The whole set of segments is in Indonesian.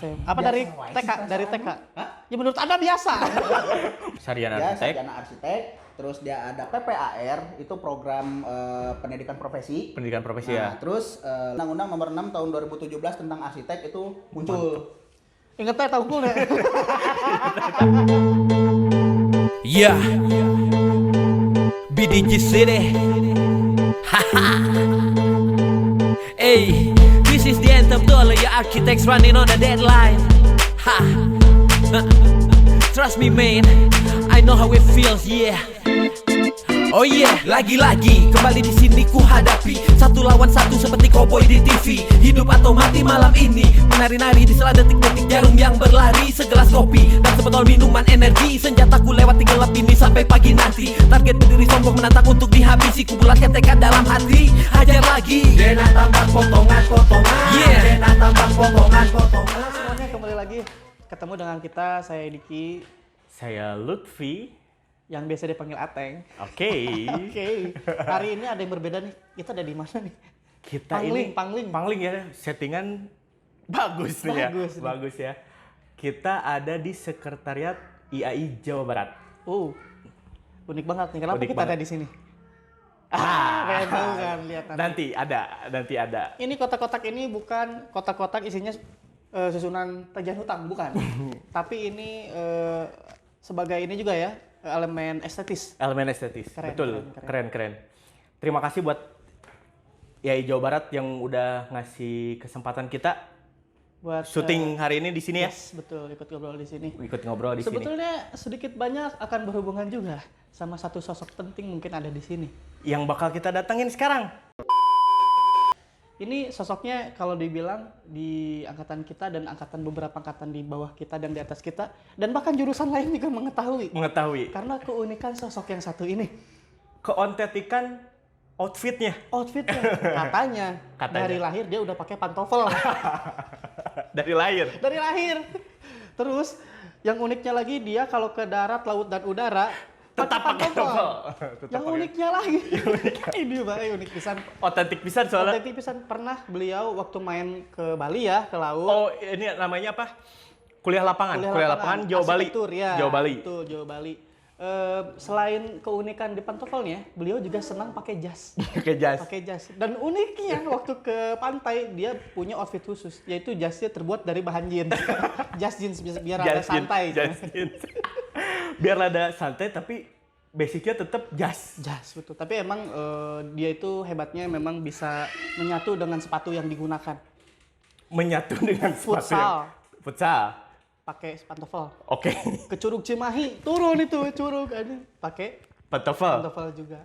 Apa Biasa dari wae TK? sih Dari TK? perasaan. Hah? Ya menurut Anda biasa. Sarjana Dia arsitek, sarjana arsitek, terus dia ada PPAR, itu program pendidikan profesi. pendidikan profesi Nah, ya. terus Undang-Undang Nomor 6 Tahun 2017 tentang arsitek itu muncul. Ingat teh tahu ya. Yeah, BDG City. Haha. Hey, this is the anthem to all of your architects running on a deadline. Ha. Trust me, man. I know how it feels. Yeah. Oh yeah, lagi-lagi kembali di sini ku hadapi satu lawan satu seperti cowboy di TV. Hidup atau mati malam ini, menari-nari di sela detik-detik jarum yang berlari. Segelas kopi dan sebotol minuman energi, senjataku lewati gelap ini sampai pagi nanti. Target berdiri sombong menantang untuk dihabisi, ku bulatkan tekad dalam hati. Hajar lagi, Dena tambah potongan-potongan. Yeah, Dena tambah potongan-potongan. Semuanya kembali lagi ketemu dengan kita, saya Diki Saya Lutfi. yang biasa dipanggil Ateng. Oke. Oke. Hari ini ada yang berbeda nih. Kita ada di mana nih? Kita Pangling ya. Settingan bagus nih ya. Bagus nih. Bagus ya. Kita ada di Sekretariat IAI Jawa Barat. Unik banget nih. Kenapa Unik kita ada banget. di sini? Pengen tahu kan, lihat nanti. Nanti ada. Ini kotak-kotak ini bukan kotak-kotak isinya susunan tagihan hutang, bukan. Tapi ini sebagai ini juga ya, elemen estetis. Elemen estetis. Keren, Betul. keren. Keren. Terima kasih buat IAI Jawa Barat yang udah ngasih kesempatan kita Buat syuting hari ini di sini ya. yes, betul, ikut ngobrol di sini. Ikut ngobrol di sini. Sebetulnya sedikit banyak akan berhubungan juga sama satu sosok penting mungkin ada di sini. Yang bakal kita datengin sekarang. Ini sosoknya kalau dibilang di angkatan kita dan angkatan beberapa angkatan di bawah kita dan di atas kita dan bahkan jurusan lain juga mengetahui. Karena keunikan sosok yang satu ini. Keontetikan outfitnya. Outfitnya katanya dari lahir dia udah pakai pantofel. Dari lahir. Dari lahir. Terus yang uniknya lagi dia kalau ke darat, laut dan udara Tetap pakai pantofel. Yang uniknya lagi. Ini Pak, unik pisan. Otentik pisan soalnya. Otentik pisan. Pernah beliau waktu main ke Bali ya, ke laut. Oh, ini namanya apa? Kuliah lapangan Jawa Bali. Arsitektur, ya. Jawa Bali. Betul, Jawa Bali. Selain keunikan di pantofelnya, beliau juga senang pakai jas. Pakai jas. Dan uniknya waktu ke pantai dia punya outfit khusus, yaitu jasnya terbuat dari bahan jeans. Jas jeans biar ada santai. Jas jeans. Biar ada santai tapi basicnya tetap jas. Jas, betul. Tapi emang dia itu hebatnya memang bisa menyatu dengan sepatu yang digunakan. Menyatu dengan sepatu. Futsal. Pakai pantofel. Oke. Ke Curug Cimahi, turun itu curug aja pakai Pantofel. pantofel juga.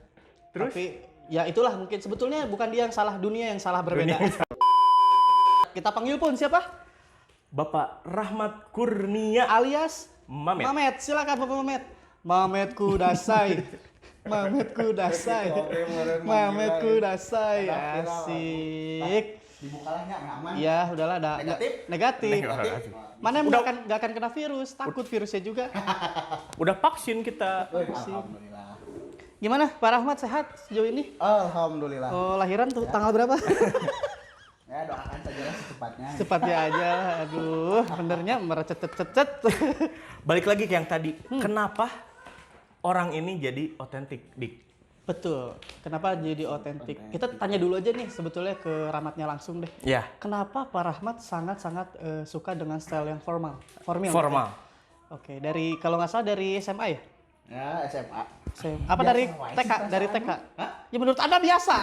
Terus? Tapi ya itulah mungkin sebetulnya bukan dia yang salah, dunia yang salah berbeda. Kita panggil pun siapa? Bapak Rahmat Kurnia Alias Mamet. Mamet, silakan Bapak Mamet. Mamet Kudasai. Mamet Kudasai. Mamet Kudasai. Asik. Dibukalahnya aman. Ya, udahlah negatif. Mana yang Udah- nggak akan kena virus, takut virusnya juga. Udah vaksin kita. Alhamdulillah. Gimana Pak Rahmat, sehat sejauh ini? Alhamdulillah. Oh, lahiran tuh tanggal berapa? Ya doakan sajalah secepatnya. Cepatnya aja. Aduh, benernya merecet-cet. Balik lagi ke yang tadi. Kenapa orang ini jadi otentik, Dik? Betul. Kenapa jadi otentik? Kita tanya dulu aja nih sebetulnya ke Rahmatnya langsung deh. Ya, Kenapa Pak Rahmat sangat-sangat suka dengan style yang formal? formal. Oke, dari kalau nggak salah dari SMA ya? Ya SMA. Apa Biasa dari wae TK? sih Dari perasaan. TK? Ya menurut Anda biasa.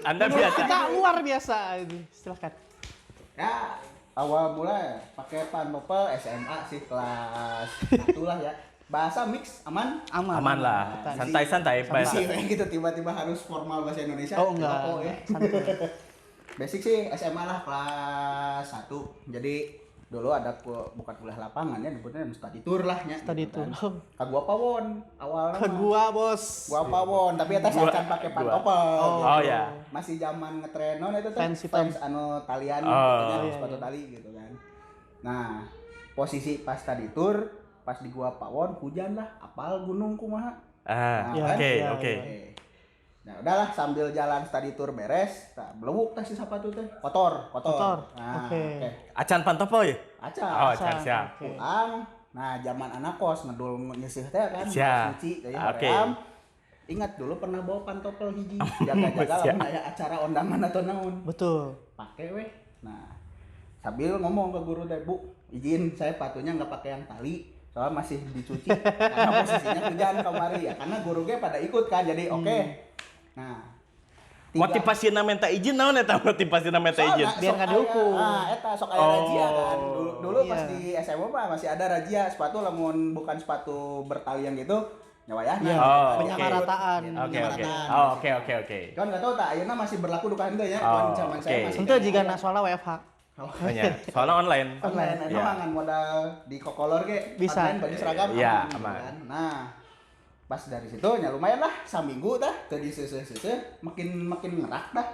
Anda Menurut biasa. kita luar biasa. Silahkan. Ya awal mula pakai pantofel SMA sih kelas 1 lah ya. Bahasa mix aman. Aman lah. Santai-santai. Sih gitu tiba-tiba harus formal bahasa Indonesia. Oh enggak, Oh, ya. santai. Basic sih SMA lah kelas 1. Jadi dulu ada bukan kuliah lapangan ya, nyebutnya study tour lah nya. Study gitu kan. tour. Ka gua pawon awalnya. Ke gua, Bos. Gua pawon, tapi eta Gua- sacan pakai gua. pantofel. Oh ya. Masih zaman ngetren non itu tuh Fancy fans anu talian Oh. katanya Iya, sepatu iya. tali gitu kan. Nah, posisi pas study tour pas di gua pawon hujan lah, apal gunung kumaha. Ah, Ya, oke, ya, oke. ya. Nah, udahlah sambil jalan study tour beres, belewuk tah si sepatu teh. Kotor. Nah, Oke. Acan pantopel ya? Acan. Oh, acan siap. Oke. Pulang. Nah, zaman anak kos ngedul nyisih teh kan, Siap. cuci teh Oke. hoream. Ingat dulu pernah bawa pantopel hiji, jaga-jaga Siap. lamun aya acara ondangan atau naon. Betul. Pakai weh. Nah, sambil ngomong ke guru teh, Bu, izin saya sepatunya nggak pakai yang tali, soalnya masih dicuci karena posisinya hujan kamari ya, karena guru ge pada ikut kan, jadi oke. Nah, Motivasina minta izin naon eta motivasina minta izin? Biar nggak dihukum. Eta sok aya razia kan. Dulu Iya. pas di SMA mah masih ada razia sepatu lamun bukan sepatu bertali yang gitu nyawayahna. Iya. Oh, Penyamarataan. Oke. Penyamarataan. Oh, oke. Kan enggak tahu tak ayeuna masih berlaku duka henteu ya. Oh, Kan zaman saya oke. masih. Itu jika nasoalnya WFH. Hanya soalnya online. Online, Iya. emang kan modal di kokolor ge Bisa. online baju seragam Iya, gitu aman. kan. Nah, pas dari situ ya lumayan lah saminggu dah tadi sese makin ngerak dah.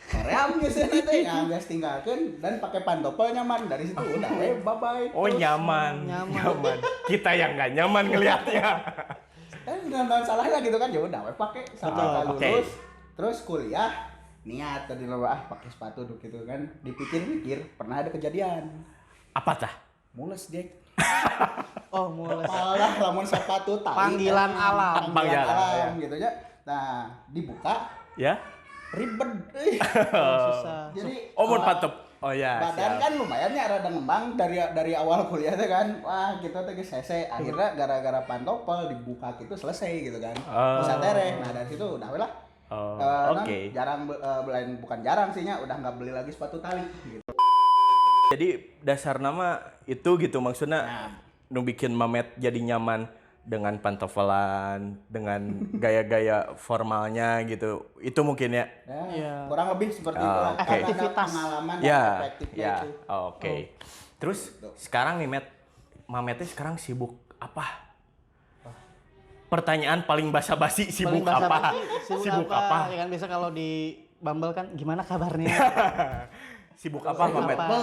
Koream geus teh ya geus tinggalkeun dan pakai pantopel nyaman dari situ udah bye bye. Oh, nyaman. Kita yang nggak nyaman ngelihatnya. Nggak salahnya gitu kan ya udah we pakai sampai Oke. lulus. Terus kuliah niat tadi lo pakai sepatu gitu kan dipikir-pikir pernah ada kejadian Apa tah? mules Jack. Oh, mulai. Malah lamun sepatu tali Panggilan alam. panggilan Panggilan alam gitu ya. Nah, dibuka Ya? ribet. Susah. Jadi Oh, mun pantop. Oh ya, badan siap. kan lumayan ya rada ngembang dari awal kuliah teh kan. Wah, kita teh geus hese. Akhirnya gara-gara pantopel dibuka gitu selesai gitu kan. Oh. Bisa tereh. Nah, dari situ udah we lah. Oh, Non, oke. jarang bukan jarang sih nya udah nggak beli lagi sepatu tali gitu. Jadi dasar nama itu gitu maksudnya Nah. nu bikin Mamet jadi nyaman dengan pantofelan, dengan gaya-gaya formalnya gitu. Itu mungkin ya. Ya, Iya. kurang lebih seperti itu lah. oke. Karena ada Efektivitas. pengalaman dan Ya, efektifnya ya. itu. Oke. Terus sekarang nih Mametnya sekarang sibuk apa? Pertanyaan paling basa-basi sibuk Paling apa? basa-basi, Sibuk apa? Ya kan biasa kalau di Bumble kan gimana kabarnya? Sibuk apa Mamet? apa?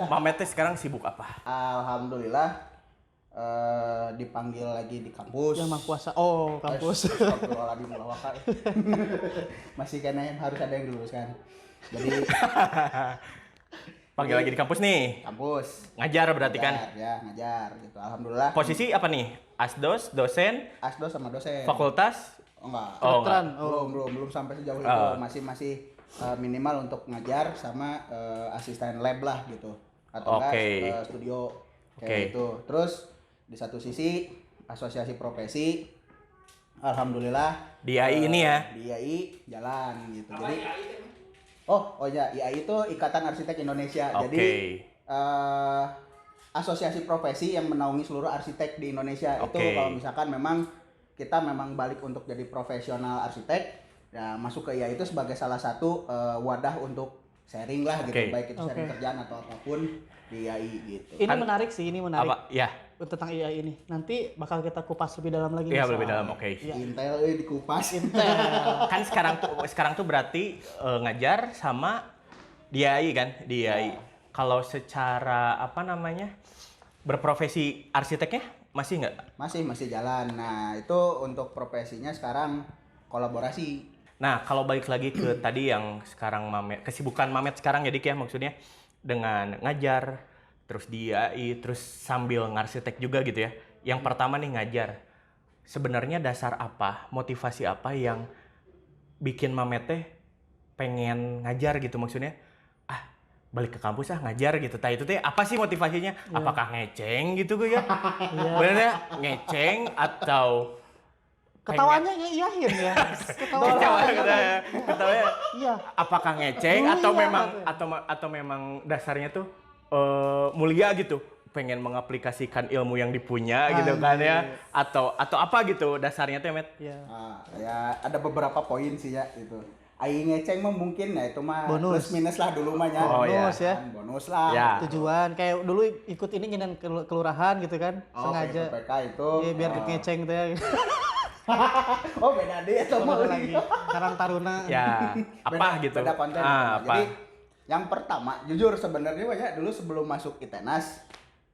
Mametnya sekarang sibuk apa? Alhamdulillah dipanggil lagi di kampus. Yang Maha Kuasa. Oh, kampus. Astagfirullahaladzim, mulawaka. Masih kena harus ada yang diluruskan. Jadi Panggil lagi di kampus nih. kampus Ngajar berarti kan? ngajar, ya ngajar gitu. Alhamdulillah. Posisi apa nih? Asdos, dosen, Asdos sama dosen. fakultas? Oh, enggak. Oh, Kedokteran. Belum sampai sejauh itu. Oh. Masih minimal untuk ngajar sama asisten lab lah gitu. Atau enggak Oke. studio kayak Oke. gitu. Terus di satu sisi asosiasi profesi alhamdulillah Di AI ini ya? Di AI jalan gitu. Jadi Oh ya, IAI itu Ikatan Arsitek Indonesia. Oke. Jadi asosiasi profesi yang menaungi seluruh arsitek di Indonesia. Itu Oke. kalau misalkan memang kita memang balik untuk jadi profesional arsitek, ya masuk ke IAI itu sebagai salah satu wadah untuk sharing lah gitu, Oke. baik itu sharing Oke. kerjaan atau apapun di IAI gitu. Ini Kan- menarik sih, ini menarik. Apa? Ya. Tentang AI ini. Nanti bakal kita kupas lebih dalam lagi. Iya, nih lebih soal- dalam. Oke. Iya. Intel dikupas. Kan sekarang tuh berarti ngajar sama di AI kan? Di AI. Kalau secara apa namanya? Berprofesi arsiteknya masih nggak? Masih jalan. Nah, itu untuk profesinya sekarang kolaborasi. Nah, kalau balik lagi ke tadi yang sekarang kesibukan Mamet sekarang ya Dik ya maksudnya dengan ngajar, terus di AI, terus sambil ngarsitek juga gitu ya. Yang pertama nih ngajar. Sebenarnya dasar apa, motivasi apa yang bikin Mamet teh pengen ngajar gitu maksudnya? Ah, balik ke kampus ngajar gitu. Tah itu teh apa sih motivasinya? Apakah ngeceng gitu gue ya? Bener ya? Ngeceng atau Ketawanya ngiyahin ya. Ketawanya Iya. apakah ngeceng Oh, atau iya, memang katanya. atau memang dasarnya tuh mulia gitu, pengen mengaplikasikan ilmu yang dipunya gitu kan ya, atau apa gitu dasarnya tuh Met? Iya. Nah, ya ada beberapa poin sih ya itu. Ai ngeceng mah mungkin ya itu mah Bonus. plus minus lah dulu mah ya. Oh, ya. Bonus ya. Bonus lah. Ya. Tujuan kayak dulu ikut ini nginan kelurahan gitu kan, Oh, sengaja. PPK itu. Iya, biar ngeceng tuh ya. Oh, beda deh itu mah Beda lagi. Karang Taruna. Ya, apa Beda- gitu? Beda konten. Ah, apa? Jadi yang pertama, jujur sebenarnya banyak dulu sebelum masuk ITENAS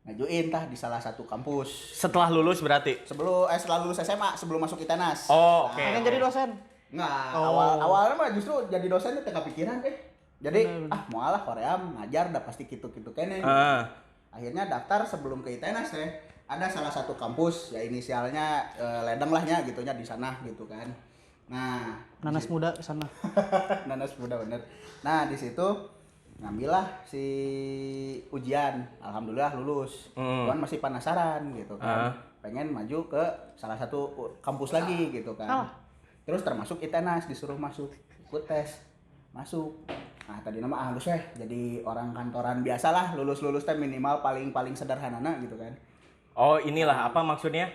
ngajuin tah di salah satu kampus. Setelah lulus berarti? Setelah lulus SMA, sebelum masuk ITENAS. Oh, oke. Pengen jadi dosen. Nggak, Oh. awalnya mah justru jadi dosen teh kepikiran Jadi mau alah Korea ngajar udah pasti gitu-gitu kene. Akhirnya daftar sebelum ke ITENAS teh. Ada salah satu kampus ya inisialnya Ledeng lahnya gitunya di sana gitu kan. Nah, Nanas muda sana. Nanas muda bener. Nah, di situ ngambillah si ujian. Alhamdulillah lulus. Cuman masih penasaran gitu kan. Pengen maju ke salah satu kampus lagi gitu kan. Terus termasuk ITENAS disuruh masuk ikut tes. Masuk. Nah, tadi nama halus jadi orang kantoran biasalah, lulus teh minimal paling sederhana gitu kan. Oh, inilah apa maksudnya?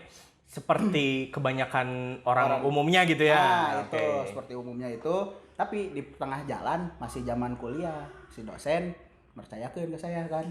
Seperti kebanyakan orang umumnya gitu ya. Nah, itu seperti umumnya itu, tapi di tengah jalan masih zaman kuliah, si dosen percayakan ke saya kan.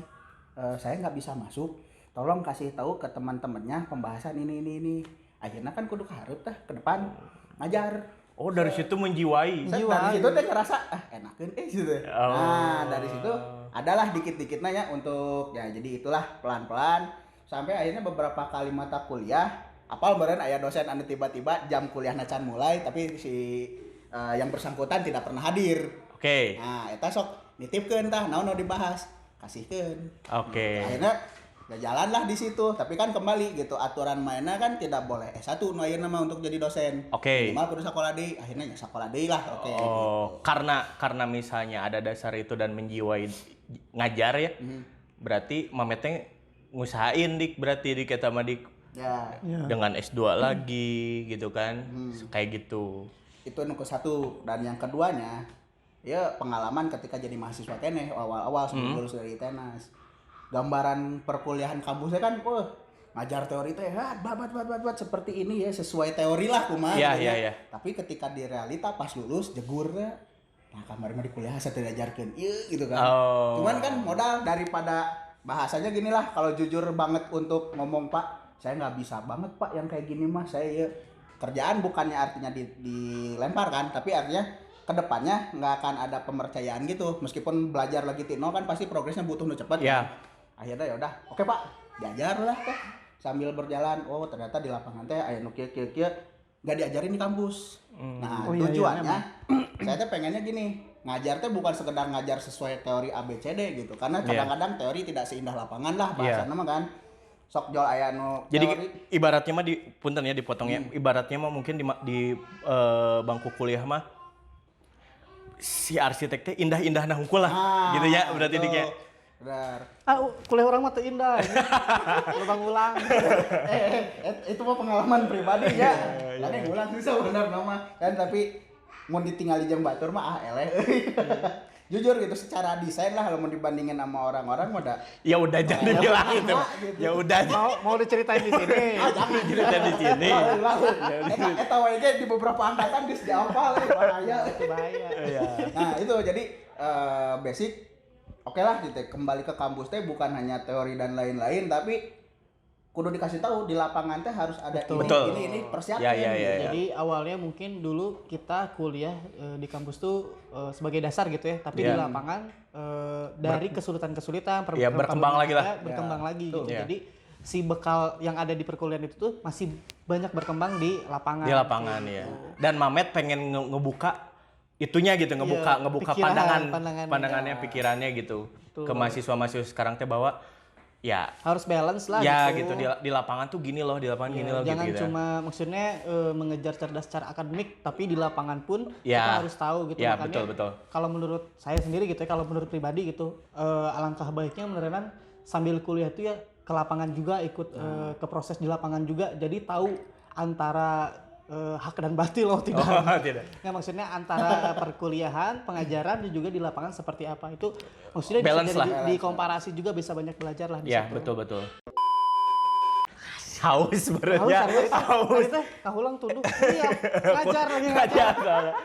Saya nggak bisa masuk. Tolong kasih tahu ke teman-temannya pembahasan ini. Akhirnya kan kudu hareup teh ke depan ngajar. Oh, dari situ menjiwai. Dari situ teh ngerasa enakeun gitu. Nah, dari situ adalah dikit-dikitnya ya untuk ya jadi itulah pelan-pelan sampai akhirnya beberapa kali mata kuliah apal beren aya dosen anu tiba-tiba jam kuliahna can mulai tapi si yang bersangkutan tidak pernah hadir. Oke. Nah, eta sok nitipkeun tah naon nu dibahas, kasihkeun. Oke. Akhirnya ya jalanlah di situ, tapi kan kembali gitu aturan mainnya kan tidak boleh S1 nu ayeuna mah untuk jadi dosen. Oke. Minimal kudu sakola deui, akhirnya ya sakola deui lah. Oke. Oh, karena misalnya ada dasar itu dan menjiwai ngajar ya. Berarti mametnya ngusahain dik berarti dik eta mah dik. Ya. Dengan S2 lagi gitu kan. Kayak gitu. Itu nu ke-1 dan yang keduanya ya pengalaman ketika jadi mahasiswa keneh awal-awal sebelum lulus dari ITENAS. Gambaran perkuliahan kampusnya kan ngajar teori teh bat seperti ini ya sesuai teori lah kumaha Iya. tapi ketika di realita pas lulus jegurnya nah kamar mah di kuliah saya tidak ajarkeun ieu gitu kan. Cuman kan modal daripada bahasanya gini lah kalau jujur banget untuk ngomong Pak saya nggak bisa banget Pak yang kayak gini mah saya ya kerjaan bukannya artinya dilempar kan tapi artinya kedepannya nggak akan ada pempercayaan gitu meskipun belajar lagi tino kan pasti progresnya butuh nu cepet Iya. Akhirnya ya udah oke Pak diajar lah teh sambil berjalan ternyata di lapangan teh aya nu kieu nggak diajarin di kampus. Nah tujuannya saya teh pengennya gini ngajar teh bukan sekedar ngajar sesuai teori ABCD gitu karena kadang-kadang teori tidak seindah lapangan lah bahasana mah kan sok jol aya nu jadi teori. ibaratnya mah punten ya dipotong ya. Ibaratnya mah mungkin di bangku kuliah mah si arsitek teh indah-indah nah hungkul lah gitu ya berarti diknya. Benar. Kuliah orang mah teu indah. Lubang ulang. Itu mah pengalaman pribadi ya. Kan ulang susah benar nama kan tapi mau ditinggali jeung batur mah eleh. Jujur gitu secara desain lah kalau mau dibandingin sama orang-orang mah udah Ya udah jangan dibilang gitu. Ya udah Mau diceritain di sini. jangan diceritain di sini. Eta wae ge di beberapa angkatan geus dihafal bahaya. Bahaya. Nah, itu jadi basic oke lah gitu. Kembali ke kampus teh bukan hanya teori dan lain-lain tapi kudu dikasih tahu di lapangan teh harus ada ini persiapan. Ya. Jadi awalnya mungkin dulu kita kuliah di kampus tuh sebagai dasar gitu ya, tapi di lapangan dari kesulitan-kesulitan berkembang lagi lah. Berkembang lagi gitu. Ya. Jadi si bekal yang ada di perkuliahan itu tuh masih banyak berkembang di lapangan. Di lapangan ya. Dan Mamet pengen ngebuka itunya gitu, ngebuka pandangannya, pikirannya gitu. Ke mahasiswa-mahasiswa sekarang teh bahwa ya harus balance lah ya gitu di lapangan tuh gini loh, di lapangan gini loh jangan gitu. Cuma maksudnya mengejar cerdas secara akademik tapi di lapangan pun Ya. kita harus tahu gitu. Ya, Makanya betul. kalau menurut saya sendiri gitu ya, kalau menurut pribadi gitu alangkah baiknya beneran sambil kuliah tuh ya ke lapangan juga ikut ke proses di lapangan juga jadi tahu antara hak dan batil loh tidak. Tidak. Nggak, maksudnya antara perkuliahan, pengajaran dan juga di lapangan seperti apa itu maksudnya Balance bisa lah. di komparasi juga bisa banyak belajar lah di Ya, situ. betul. Haus sebenarnya. Haus. Teh kahulang tuduh. Iya, ngajar lagi ngajar.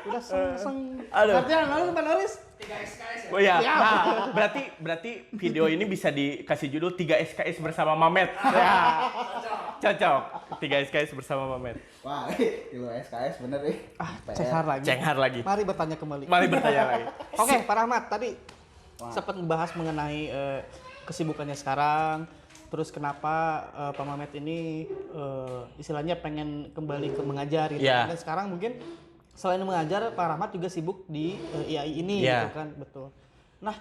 Udah seng. Aduh. Ngajar lalu penulis. 3 SKS ya. Oh iya. Nah, berarti video ini bisa dikasih judul 3 SKS bersama Mamet. Ya. Cocok. 3 SKS bersama Mamet. Wah, kilo SKS bener nih. Cenghar lagi. Lagi. Mari bertanya kembali. Mari bertanya lagi. Oke, Pak Rahmat tadi sempat membahas mengenai kesibukannya sekarang. Terus kenapa Pak Mamet ini istilahnya pengen kembali ke mengajar gitu. Yeah. Dan sekarang mungkin selain mengajar, Pak Rahmat juga sibuk di IAI ini, gitu kan, betul. Nah,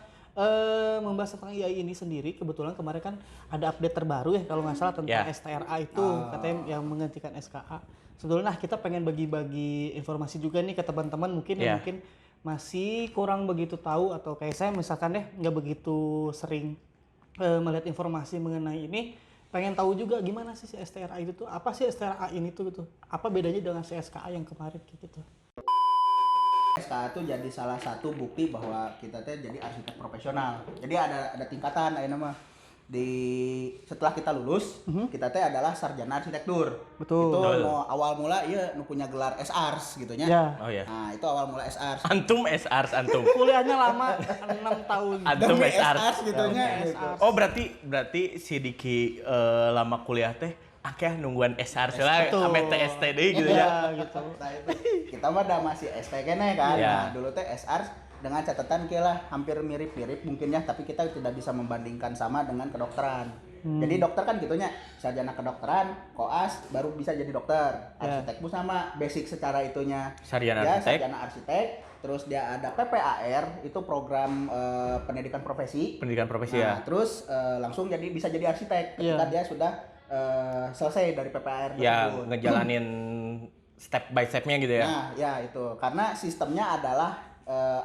membahas tentang IAI ini sendiri, kebetulan kemarin kan ada update terbaru ya kalau nggak salah tentang STRA itu, katanya yang menggantikan SKA. Sebetulnya kita pengen bagi-bagi informasi juga nih ke teman-teman mungkin yang mungkin masih kurang begitu tahu atau kayak saya misalkan nggak begitu sering melihat informasi mengenai ini. Pengen tahu juga gimana sih si STRA itu tuh, apa sih STRA ini tuh gitu, apa bedanya dengan si SKA yang kemarin gitu. SKA itu jadi salah satu bukti bahwa kita teh jadi arsitek profesional. Jadi ada tingkatan nama setelah kita lulus, kita teh adalah sarjana arsitektur. Betul. Itu awal mula punya gelar SARS gitu nya. Oh ya. Nah, itu awal mula SARS. Antum SARS antum. Kuliahnya lama 6 tahun. Antum SARS gitu nya. Oh, berarti si Diki lama kuliah teh akeh nungguan SARS lah ame TST deui gitu ya. Gitu. Nah, itu kita mah masih ST kene kan. Nah, dulu teh SARS dengan catatan lah hampir mirip-mirip mungkin ya, tapi kita tidak bisa membandingkan sama dengan kedokteran. Jadi dokter kan gitunya, sarjana kedokteran, koas baru bisa jadi dokter. Arsitek pun sama, basic secara itunya. Sarjana arsitek, terus dia ada PPAR, itu program pendidikan profesi. Ya. Terus langsung bisa jadi arsitek ketika dia sudah selesai dari PPAR tersebut. Ngejalanin step by step-nya gitu ya. Nah, ya itu. Karena sistemnya adalah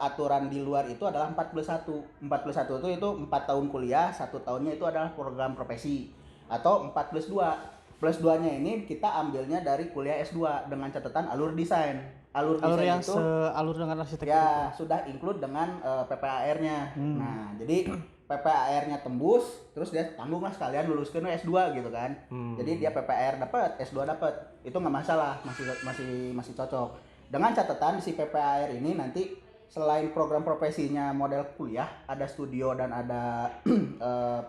aturan di luar itu adalah 4+1. 4+1 itu 4 tahun kuliah, 1 tahunnya itu adalah program profesi. Atau 4+2. Plus 2-nya ini kita ambilnya dari kuliah S2 dengan catatan alur desain. Alur desain yang itu alur dengan arsitektur. Ya, sudah include dengan PPAR-nya. Nah, jadi PPAR-nya tembus, terus dia tanggung lah sekalian luluskan S2 gitu kan. Jadi dia PPAR dapat, S2 dapat. Itu nggak masalah, masih cocok. Dengan catatan si PPAR ini nanti selain program profesinya model kuliah, ada studio dan ada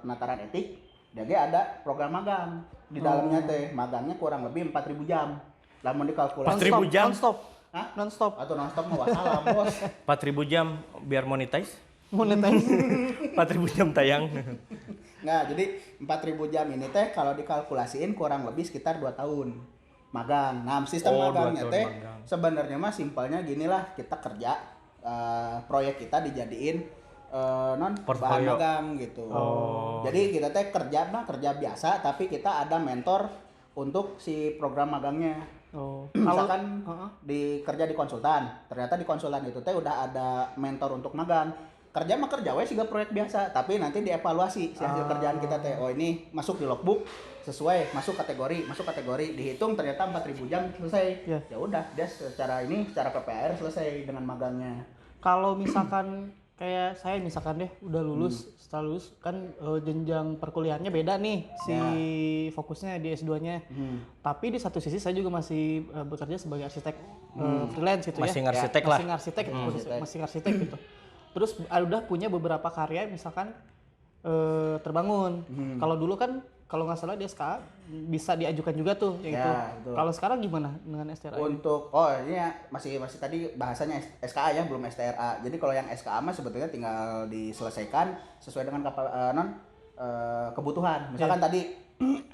penataran etik, dia ada program magang. Di dalamnya teh magangnya kurang lebih 4.000 jam. Lamun dikalkulasi 4.000 jam? Non-stop. Hah? Non-stop. Atau non-stop mau wassalam, Bos. 4.000 jam biar monetize? 4.000 jam tayang. Nah, jadi 4.000 jam ini teh kalau dikalkulasiin kurang lebih sekitar 2 tahun magang. Nah, sistem magangnya teh sebenarnya mah simpelnya ginilah, kita kerja proyek kita dijadiin bahan magang gitu. Jadi kita teh kerja biasa, tapi kita ada mentor untuk si program magangnya. Misalkan kerja di konsultan, ternyata di konsultan itu teh udah ada mentor untuk magang. Kerja mah kerja we siga proyek biasa, tapi nanti dievaluasi si hasil kerjaan kita teh. Oh, ini masuk di logbook sesuai, masuk kategori, dihitung ternyata 4.000 jam selesai. Ya udah, dia secara PPAR selesai dengan magangnya. Kalau misalkan kayak saya misalkan udah lulus, setelah lulus kan jenjang perkuliahannya beda nih fokusnya di S2-nya. Tapi di satu sisi saya juga masih bekerja sebagai arsitek freelance gitu masih ngarsitek lah. Masih arsitek gitu. Terus udah punya beberapa karya misalkan terbangun. Kalau dulu kan kalau nggak salah di SKA bisa diajukan juga tuh yang itu. Kalau sekarang gimana dengan STRA? Ini masih tadi bahasanya SKA ya, belum STRA. Jadi kalau yang SKA mah sebetulnya tinggal diselesaikan sesuai dengan kebutuhan. Misalkan tadi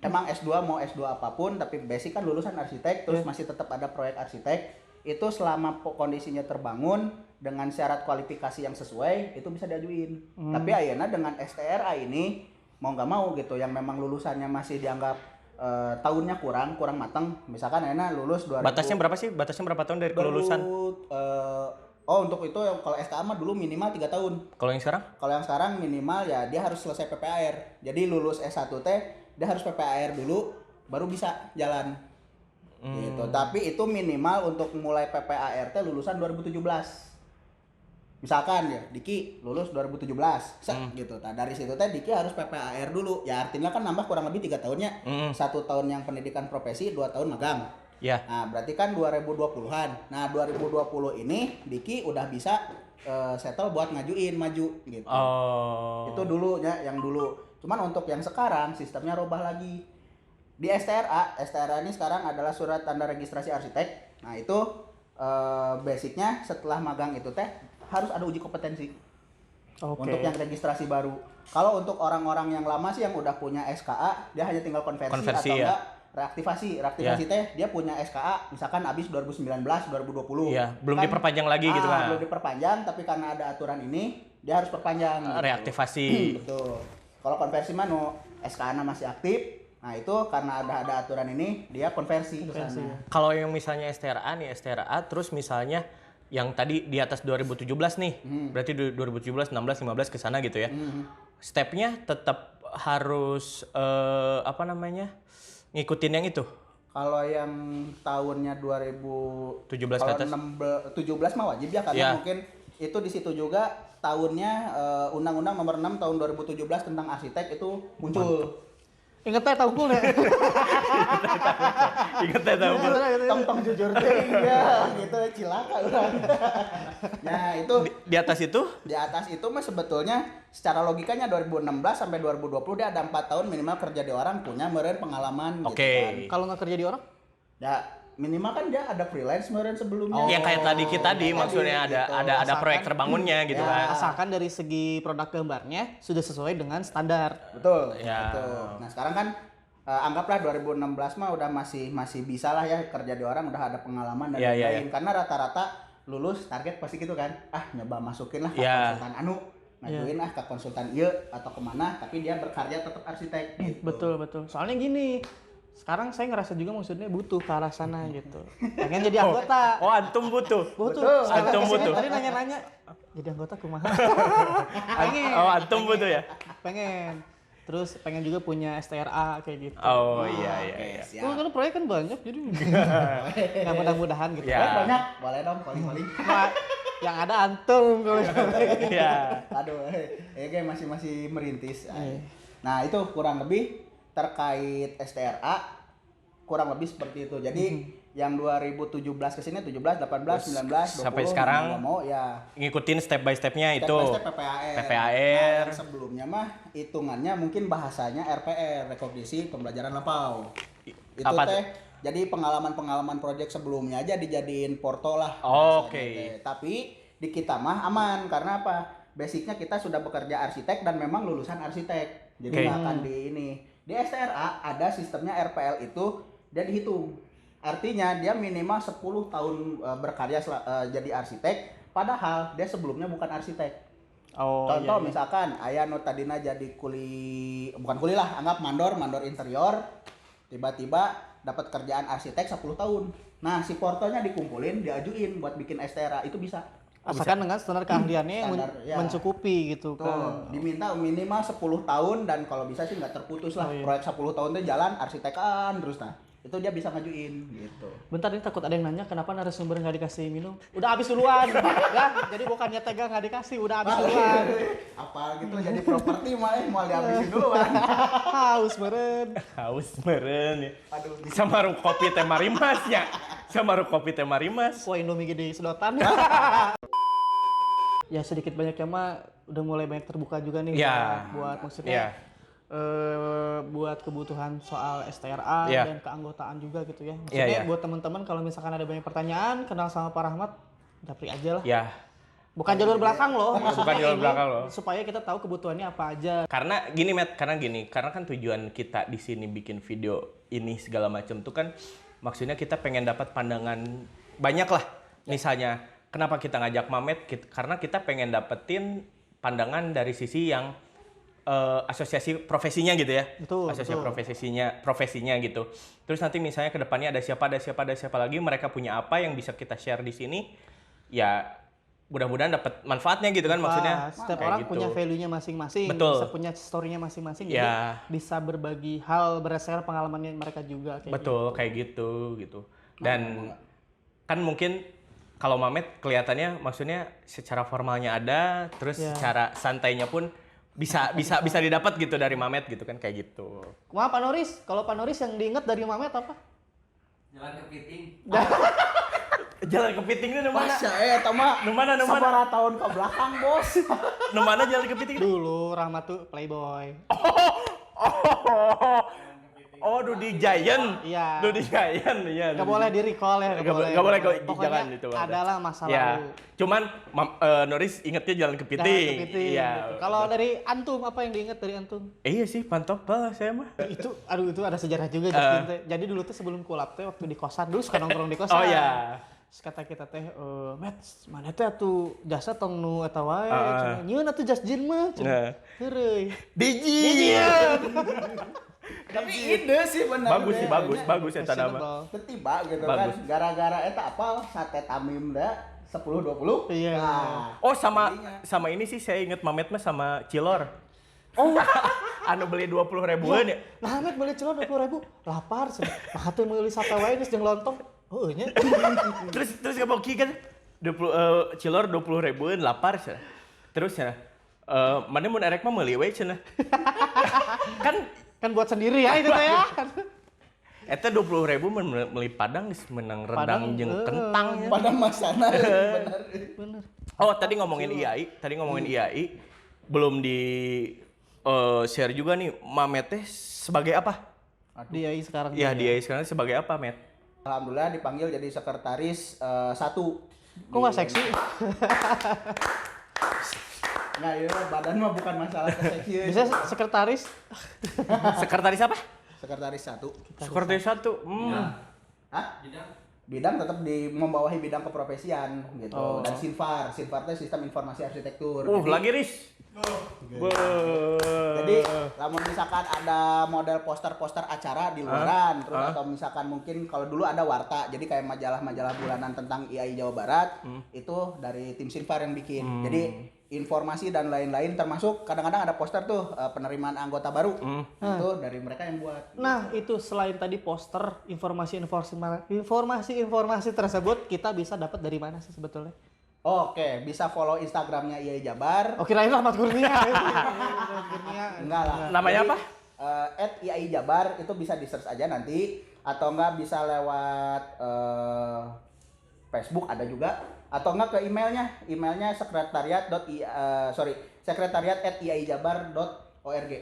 emang S2 mau S2 apapun, tapi basic kan lulusan arsitek, terus masih tetap ada proyek arsitek. Itu selama kondisinya terbangun dengan syarat kualifikasi yang sesuai, itu bisa diajuin. Tapi ayeuna dengan STRA ini mau nggak mau gitu, yang memang lulusannya masih dianggap tahunnya kurang matang. Misalkan ayeuna lulus 2000. Batasnya berapa sih? Batasnya berapa tahun dari kelulusan? Untuk itu kalau SKA mah dulu minimal 3 tahun. Kalau yang sekarang? Kalau yang sekarang minimal ya dia harus selesai PPAR. Jadi lulus S1 teh dia harus PPAR dulu baru bisa jalan. Gitu. Tapi itu minimal untuk mulai PPAR teh lulusan 2017. Misalkan ya Diki lulus 2017 gitu. Nah, dari situ teh Diki harus PPAR dulu. Ya artinya kan nambah kurang lebih 3 tahunnya. 1 tahun yang pendidikan profesi, 2 tahun magang. Ya. Nah, berarti kan 2020-an. Nah, 2020 ini Diki udah bisa settle buat ngajuin maju gitu. Itu dulunya yang dulu. Cuman untuk yang sekarang sistemnya robah lagi. Di STRA ini sekarang adalah surat tanda registrasi arsitek. Nah, itu basicnya setelah magang itu teh harus ada uji kompetensi. Untuk yang registrasi baru. Kalau untuk orang-orang yang lama sih yang udah punya SKA, dia hanya tinggal konversi atau enggak reaktivasi teh dia punya SKA misalkan habis 2019 2020 Iya, belum kan, diperpanjang lagi gitu kan. belum diperpanjang tapi karena ada aturan ini dia harus perpanjang gitu. Reaktivasi. Betul. Kalau konversi mah SKA-nya masih aktif. Nah, itu karena ada aturan ini dia konversi ke sana. Kalau yang misalnya STRA nih, STRA terus misalnya yang tadi di atas 2017 nih. Berarti 2017, 16, 15 ke sana gitu ya. Stepnya tetap harus ngikutin yang itu. Kalau yang tahunnya 2017 17 ke atas. 17 mah wajib ya karena mungkin itu di situ juga tahunnya Undang-Undang Nomor 6 tahun 2017 tentang arsitek itu muncul. Ingat teh tahu ya. Ingat ya tahu. Tong jujur teh ya gitu cilaka urang. Nah, itu Di atas itu? di atas itu mah sebetulnya secara logikanya 2016 sampai 2020 dia ada 4 tahun minimal kerja di orang punya meureun pengalaman Oke. gitu kan. Kalau nggak kerja di orang? Ya minimal kan dia ada freelance meureun sebelumnya. Yang kayak tadi kita maksudnya gitu. ada proyek terbangunnya gitu Ya. kan. Asalkan dari segi produk gambarnya sudah sesuai dengan standar. Betul. Ya. Betul. Nah, sekarang kan anggaplah 2016 mah udah masih bisa lah ya kerja di orang udah ada pengalaman dan Ya, lain-lain. Karena rata-rata lulus target pasti gitu kan. Nyoba masukin lah ke Ya. konsultan ngajuin ke konsultan ieu atau kemana tapi dia berkarya tetap arsitek gitu. Betul. Soalnya gini, sekarang saya ngerasa juga maksudnya butuh ke arah sana gitu. Pengen jadi anggota. Oh, antum butuh. Butuh. Sekali Antum kesini butuh. Tadi nanya-nanya, jadi anggota kumaha? Pengen. Oh, antum butuh ya? Pengen. Terus pengen juga punya STRA kayak gitu. Oh, iya. Siap. Karena proyek kan banyak jadi nggak mudah-mudahan gitu. Ya. Proyek banyak, boleh dong calling. Nah, yang ada antum kalau Iya. Aduh, kayak masih merintis. Nah, itu kurang lebih terkait STRA kurang lebih seperti itu. Jadi yang 2017 ke sini 17, 18, 19, 20 Sampai sekarang mau ya ngikutin step by stepnya itu. step by step PPAR. PPAR. Nah, yang sebelumnya mah hitungannya mungkin bahasanya RPR, rekognisi pembelajaran lampau. Itu Apa tuh? teh jadi pengalaman proyek sebelumnya aja dijadiin porto lah. Oh, bahasanya oke. teh. Tapi di kita mah aman karena apa? Basicnya kita sudah bekerja arsitek dan memang lulusan arsitek. Jadi Oke. nggak akan di ini. Di STRA ada sistemnya RPL itu dia dihitung. Artinya dia minimal 10 tahun berkarya jadi arsitek padahal dia sebelumnya bukan arsitek. Oh, Contoh iya. misalkan aya nu tadina jadi bukan kuli lah, anggap mandor interior tiba-tiba dapat kerjaan arsitek 10 tahun. Nah, si portonya dikumpulin, diajuin buat bikin STRA itu bisa. Asalkan dengan standar keahliannya yang Standar, ya. mencukupi gitu Tuh, kan. diminta minimal 10 tahun dan kalau bisa sih nggak terputus lah. Oh, iya. Proyek 10 tahun itu jalan arsitekan terus nah. Itu dia bisa ngajuin gitu. Bentar ini takut ada yang nanya kenapa narasumber nggak dikasih minum. Udah habis duluan. Ya, jadi bukannya tegang nggak dikasih, udah habis duluan. Apa gitu jadi properti mah mau dihabisin duluan. Haus meren. Haus meren ya. Aduh, Sama ru kopi teh marimasnya. Sama ru kopi teh marimas. Wah, Indomie gede sedotan. Ya sedikit banyaknya mah udah mulai banyak terbuka juga nih Ya. buat maksudnya Ya. buat kebutuhan soal STRA Ya. dan keanggotaan juga gitu ya. Ya, Maksudnya ya. buat teman-teman kalau misalkan ada banyak pertanyaan, kenal sama Pak Rahmat, japri aja lah. Ya. Bukan jalur belakang loh, maksudnya jalur ini belakang loh. supaya kita tahu kebutuhannya apa aja. Karena kan tujuan kita di sini bikin video ini segala macam tuh kan maksudnya kita pengen dapat pandangan banyak lah. Misalnya kenapa kita ngajak Mamet? Karena kita pengen dapetin pandangan dari sisi yang asosiasi profesinya gitu ya. Betul, Asosiasi betul. profesinya gitu. Terus nanti misalnya ke depannya ada siapa lagi, mereka punya apa yang bisa kita share di sini. Ya mudah-mudahan dapat manfaatnya gitu kan maksudnya. Setiap Kayak orang gitu. punya value-nya masing-masing, Betul. bisa punya story-nya masing-masing, Ya. jadi bisa berbagi hal berdasarkan pengalamannya mereka juga. Kayak Betul, gitu. kayak gitu. Dan kan mungkin kalau Mamet kelihatannya maksudnya secara formalnya ada, terus Ya. secara santainya pun bisa didapat gitu dari Mamet gitu kan kayak gitu. Kumaha Pak Noris? Kalau Pak Noris yang diingat dari Mamet apa? Jalan kepiting. Jalan kepiting itu mana? Pasya tama. Nu mana? Sabaraha tahun ke belakang, Bos. Nu mana jalan kepiting? Dulu Rahmat tuh playboy. Oh, Oh, Dudy Giant. Iya. Dudy Giant, iya. Nggak boleh di recall ya. Nggak boleh, Pokoknya jangan itu. adalah masa Ya. lalu. Cuman Noris ingetnya jalan kepiting. Iya. Kalau dari antum apa yang diingat dari antum? Iya sih, pantopel saya mah. Itu ada sejarah juga Justin teh. Jadi dulu tuh sebelum kulap teh waktu di kosan dulu suka nongkrong di kosan. Oh iya. Terus kata kita teh, Met, mana teh atuh jasa tong nu eta wae, cenah. Nyieun atuh jas jin mah, cenah. Heureuy. Dijieun. Tapi ide sih bener. Bagus sih, bagus eta nama. Ketiba gitu Bagus. kan. Gara-gara eta apal sate tamim da 10-20. Iya. Nah, Oh, sama ini sih saya inget Mamet mah sama Cilor. Oh, anu beli 20 ribuan ya. Nah, Met beli celor 20.000, lapar cenah. Nah, teu meuli sate wae geus jeung lontong. Heueuh nya. Terus kaboki kan 20 Cilor 20 ribuan lapar cenah. Terus cenah mana mun erek mah meuli we cenah. Kan buat sendiri ya itu teh ya. Eta 20.000 meuli padang geus menang rendang jeung kentang. pada masana bener. Bener. Oh, tadi ngomongin IAI, belum di share juga nih Mamet teh sebagai apa? Dia sekarang. Iya, dia sekarang sebagai apa, Met? Alhamdulillah dipanggil jadi sekretaris 1. Kok nggak seksi? Nah, iya badan mah bukan masalah keseksian. Bisa sekretaris? Sekretaris apa? Sekretaris 1. Sekretaris 1. Hah? Bidang tetap membawahi bidang keprofesian gitu. Oh. Dan Sinfar itu sistem informasi arsitektur. Lagi Riz. Jadi lamun misalkan ada model poster-poster acara di luaran, terus atau misalkan mungkin kalau dulu ada warta, jadi kayak majalah-majalah bulanan tentang IAI Jawa Barat, itu dari tim Sinfar yang bikin. Jadi informasi dan lain-lain, termasuk kadang-kadang ada poster tuh penerimaan anggota baru, itu dari mereka yang buat. Nah, itu selain tadi poster, informasi tersebut kita bisa dapat dari mana sih sebetulnya? Oke, bisa follow Instagramnya IAI Jabar. Oh, kirain Ahmad Kurnia. Enggak lah. Namanya apa? @IAI Jabar itu bisa di search aja nanti, atau enggak bisa lewat Facebook ada juga, atau enggak ke emailnya sekretariat@iaijabar.org.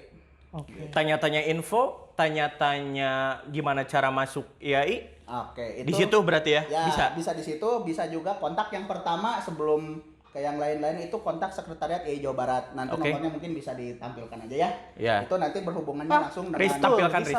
Oke. Tanya-tanya info, tanya-tanya gimana cara masuk IAI. Oke, Di situ berarti ya? Bisa di situ, bisa juga kontak yang pertama sebelum ke yang lain-lain itu kontak sekretariat IAI Jawa Barat. Nanti nomornya mungkin bisa ditampilkan aja ya. Iya. Itu nanti berhubungannya langsung dengan Riz tampilkan Riz.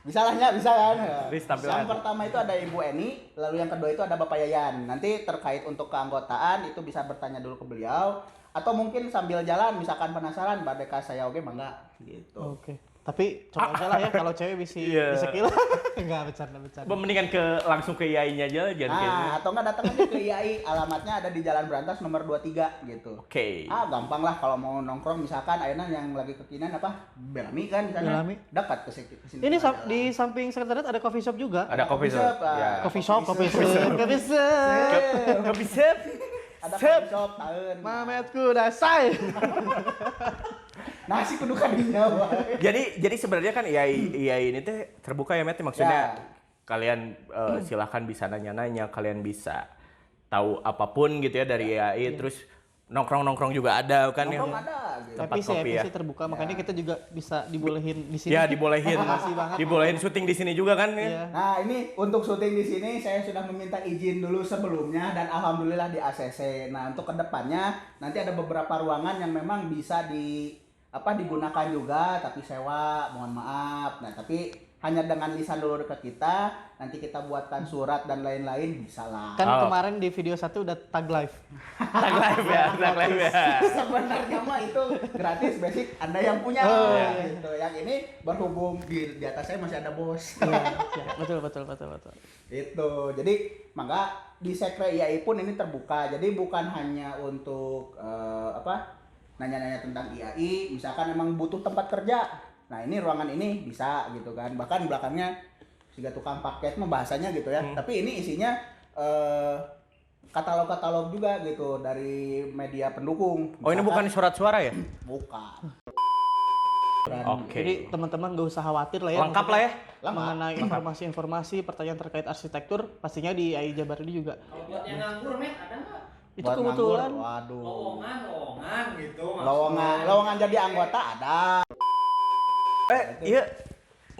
Bisa lah ya, bisa kan. Riz tampilkan. Yang pertama itu ada Ibu Eni, lalu yang kedua itu ada Bapak Yayan. Nanti terkait untuk keanggotaan itu bisa bertanya dulu ke beliau, atau mungkin sambil jalan misalkan penasaran badeka saya oke bangga gitu. Oke. Tapi coba aja lah ya kalau cewek bisa kill. Enggak bercanda. Mendingan langsung ke IAI-nya aja jangan Atau enggak datang aja ke IAI, alamatnya ada di Jalan Berantas nomor 23 gitu. Oke. Gampang lah kalau mau nongkrong misalkan ayeuna yang lagi kekinian apa? Belami kan di sana. Belami. Dekat ke sini. Ini di samping sekretariat ada coffee shop juga. Ada coffee shop. Ya. Coffee shop. Coffee shop. Ada coffee shop tahun. Mametku dasai. Nasi kudu kadinya wae. Jadi sebenarnya kan IAI ini teh terbuka ya, Met, maksudnya kalian silahkan bisa nanya-nanya, kalian bisa tahu apapun gitu ya dari IAI, terus nongkrong-nongkrong juga ada kan Nongkrong ada gitu. Tapi sih terbuka, makanya kita juga bisa dibolehin di sini. Ya, dibolehin. Makasih banget. Dibolehin syuting di sini juga kan ya. Nah, ini untuk syuting di sini saya sudah meminta izin dulu sebelumnya dan alhamdulillah di ACC. Nah, untuk kedepannya nanti ada beberapa ruangan yang memang bisa digunakan juga tapi sewa, mohon maaf. Nah, tapi hanya dengan lisan dulu ke kita, nanti kita buatkan surat dan lain-lain bisa lah. Kan kemarin di video 1 udah tag live. Tag live ya. Sebenarnya mah itu gratis, basic Anda yang punya. Gitu. Yang ini berhubung di atas saya masih ada bos. Betul. Itu. Jadi maka di Sekre IAI pun ini terbuka. Jadi bukan hanya untuk nanya-nanya tentang IAI, misalkan emang butuh tempat kerja. Nah, ini ruangan ini bisa gitu kan. Bahkan belakangnya juga tukang paket mah bahasanya gitu ya. Tapi ini isinya katalog-katalog juga gitu dari media pendukung. Misalkan, Oh, ini bukan surat suara ya? Bukan. Oke. Jadi teman-teman gak usah khawatir lah ya. Lengkap lah ya. Mengenai informasi-informasi, pertanyaan terkait arsitektur, pastinya di IAI Jabar ini juga. Kalau buat yang nganggur, Met, ada nggak? Itu Buat kebetulan. nganggur, waduh. Lowongan gitu. Lowongan jadi anggota ada. Iya.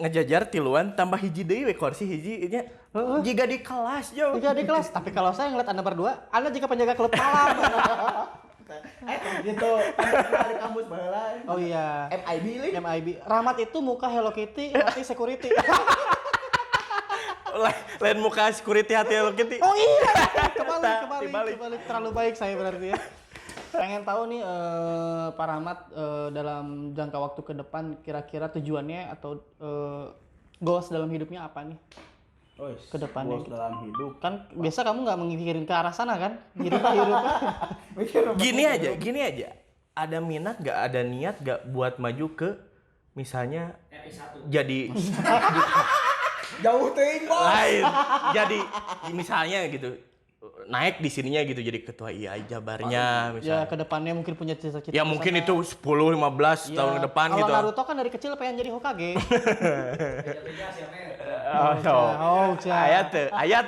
ngejajar tiluan tambah hiji deui we kursi hiji nya. Jika di kelas Jo. Jika di kelas, tapi kalau saya ngeliat Anda berdua, Anda jika penjaga klub malam. Gitu. Di kampus baheula. Oh iya. MIB li. MIB. Rahmat itu muka Hello Kitty, hati security. Lain muka security hati Hello Kitty. Oh iya. Kebalik. Terlalu baik saya berarti ya. Pengen tahu nih Pak Rahmat dalam jangka waktu ke depan kira-kira tujuannya atau goals dalam hidupnya apa nih? Ke depannya goals dalam hidup. Kan biasa kamu nggak mikirin ke arah sana kan? Hidup. Gini aja. Ada minat gak, ada niat gak buat maju ke misalnya jadi Jauh teuing, Bos. lain. Jadi misalnya gitu naik di sininya gitu jadi ketua IAI Jabarnya Ya misalnya. ke depannya mungkin punya cita-cita. Ya mungkin itu 10-15 tahun ke depan gitu. Kalau Naruto kan dari kecil pengen jadi Hokage. Aya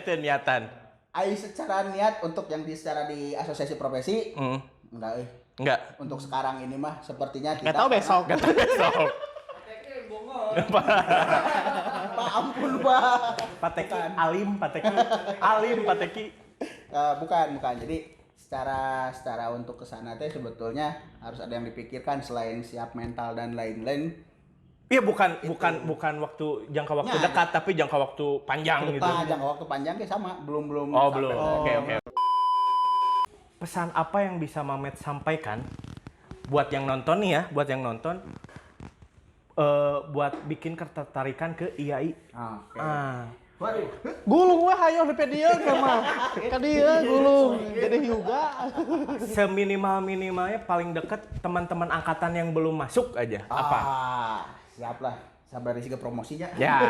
teu niatan. Ai secara niat untuk yang secara di asosiasi profesi enggak Enggak. Untuk sekarang ini mah sepertinya kita Gak tahu besok. Pak ampun Pak. Pateki Pateki. Bukan. Jadi secara untuk kesana teh sebetulnya harus ada yang dipikirkan selain siap mental dan lain-lain. Iya bukan waktu jangka waktu dekat tapi jangka waktu panjang gitu. Jangka waktu panjang sama belum. Oh belum. Oke. Pesan apa yang bisa Mamet sampaikan buat yang nonton nih ya, buat bikin ketertarikan ke IAI. Waduh. Gulung weh hayo di dia mah. Ka dieu gulung. Jadi juga. Seminimal-minimalnya paling deket teman-teman angkatan yang belum masuk aja. Apa? Siap lah. Sabar risiko promosinya. Ya.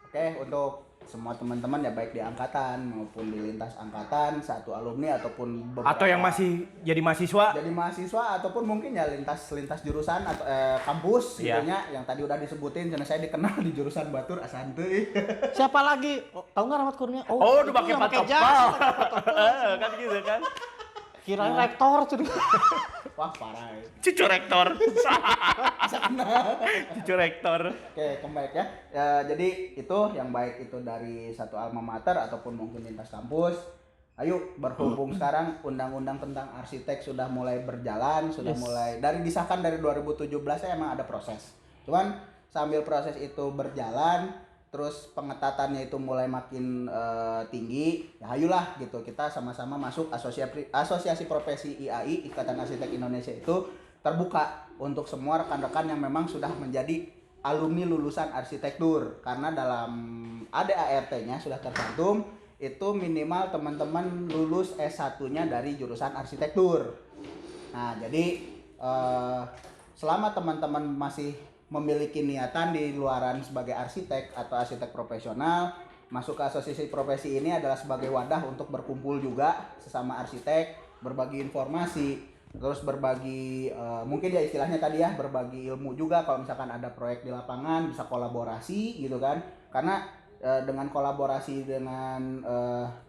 Oke, untuk semua teman-teman ya baik di angkatan maupun di lintas angkatan, satu alumni ataupun beberapa, Atau yang masih jadi mahasiswa. Jadi mahasiswa ataupun mungkin ya lintas jurusan atau kampus gitunya yang tadi udah disebutin karena saya dikenal di jurusan Batur asante. Siapa lagi? Tahu nggak Rahmat Kurnia? Oh, udah pakai jas. Kan gitu kan. Kirain rektor cuy. Wah, parah. Cucu rektor. Cucu rektor. Oke, kembali ya. Jadi itu yang baik itu dari satu alma mater ataupun mungkin lintas kampus. Ayo berhubung sekarang undang-undang tentang arsitek sudah mulai berjalan, mulai disahkan dari 2017 ya emang ada proses. Cuman sambil proses itu berjalan, terus pengetatannya itu mulai makin tinggi, ya ayolah gitu kita sama-sama masuk asosiasi profesi IAI Ikatan Arsitek Indonesia itu terbuka untuk semua rekan-rekan yang memang sudah menjadi alumni lulusan arsitektur karena dalam ADART-nya sudah tercantum itu minimal teman-teman lulus S1-nya dari jurusan arsitektur. Nah jadi selama teman-teman masih memiliki niatan di luaran sebagai arsitek atau arsitek profesional, masuk ke asosiasi profesi ini adalah sebagai wadah untuk berkumpul juga sesama arsitek, berbagi informasi, terus berbagi mungkin ya istilahnya tadi ya berbagi ilmu juga kalau misalkan ada proyek di lapangan bisa kolaborasi gitu kan, karena dengan kolaborasi dengan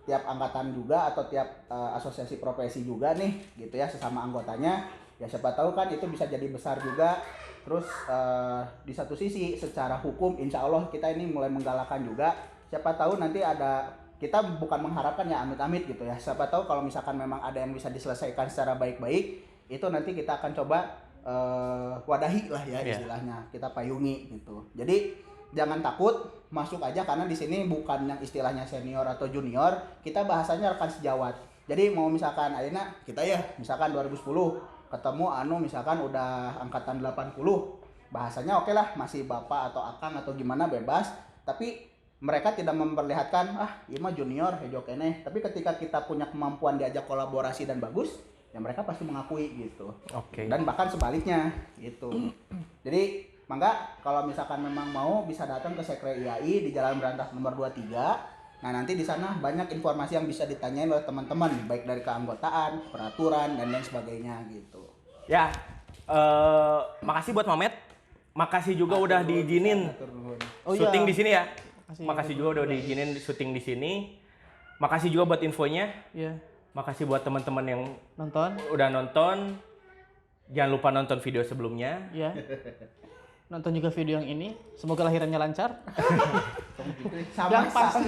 tiap angkatan juga atau tiap asosiasi profesi juga nih gitu ya sesama anggotanya, ya siapa tahu kan itu bisa jadi besar juga. Terus di satu sisi secara hukum insya Allah kita ini mulai menggalakkan juga, siapa tahu nanti ada, kita bukan mengharapkan ya amit-amit gitu ya, siapa tahu kalau misalkan memang ada yang bisa diselesaikan secara baik-baik itu nanti kita akan coba wadahi lah ya istilahnya, kita payungi gitu. Jadi jangan takut, masuk aja karena di sini bukan yang istilahnya senior atau junior, kita bahasanya rekan sejawat. Jadi mau misalkan ayeuna kita ya misalkan 2010 ketemu misalkan udah angkatan 80, bahasanya oke lah masih bapak atau akang atau gimana bebas, tapi mereka tidak memperlihatkan ini mah junior hejo kene, tapi ketika kita punya kemampuan diajak kolaborasi dan bagus ya mereka pasti mengakui gitu. Oke. Dan bahkan sebaliknya gitu. Jadi mangga kalau misalkan memang mau bisa datang ke Sekre IAI di Jalan Berantas nomor 23. Nah nanti di sana banyak informasi yang bisa ditanyain oleh teman-teman baik dari keanggotaan, peraturan dan lain sebagainya gitu. Ya, makasih buat Mamet. Makasih juga udah diizinin syuting di sini ya. Makasih juga udah diizinin syuting di sini. Makasih juga buat infonya. Iya. Makasih buat teman-teman yang Nonton. udah nonton. Jangan lupa nonton video sebelumnya. Iya. nonton juga video yang ini. Semoga lahirannya lancar. Sama Yang pasti.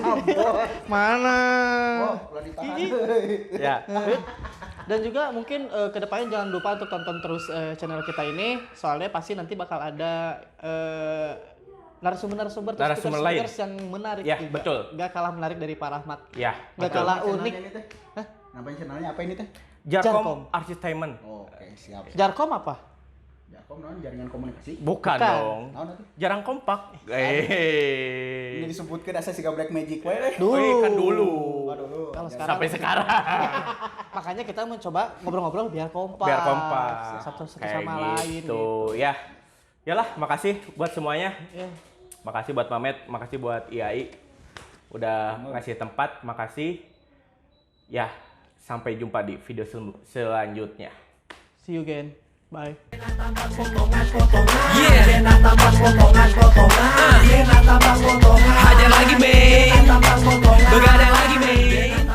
Mana? Oh, udah ditahan. Ya. Dan juga mungkin kedepannya jangan lupa untuk tonton terus channel kita ini. Soalnya pasti nanti bakal ada narasumber-narasumber lain yang menarik ya, juga. betul. Gak kalah menarik dari Pak Rahmat. Ya, Gak betul. kalah Channelnya unik. ini teh? Hah? Namanya channelnya apa ini teh? Jarkom. Jarkom Entertainment. Oke, siap. Jarkom apa? Jarkom naon jaringan komunikasi. Bukan Bukan. dong. Naon atuh? Jarang kompak. Ini disebutkeun asa siga Black Magic we. Kan dulu. Aduh. Kalau sekarang Sampai sekarang. makanya kita mencoba ngobrol-ngobrol biar kompak. Biar kompak. Satu Kayak sama lain gitu. Ya. Yalah, makasih buat semuanya. Ya. Makasih buat Mamet, makasih buat IAI. Udah ngasih tempat, makasih. Ya, sampai jumpa di video selanjutnya. See you again. Bye. Yeah. Hajar lagi, men. Begadang lagi, men.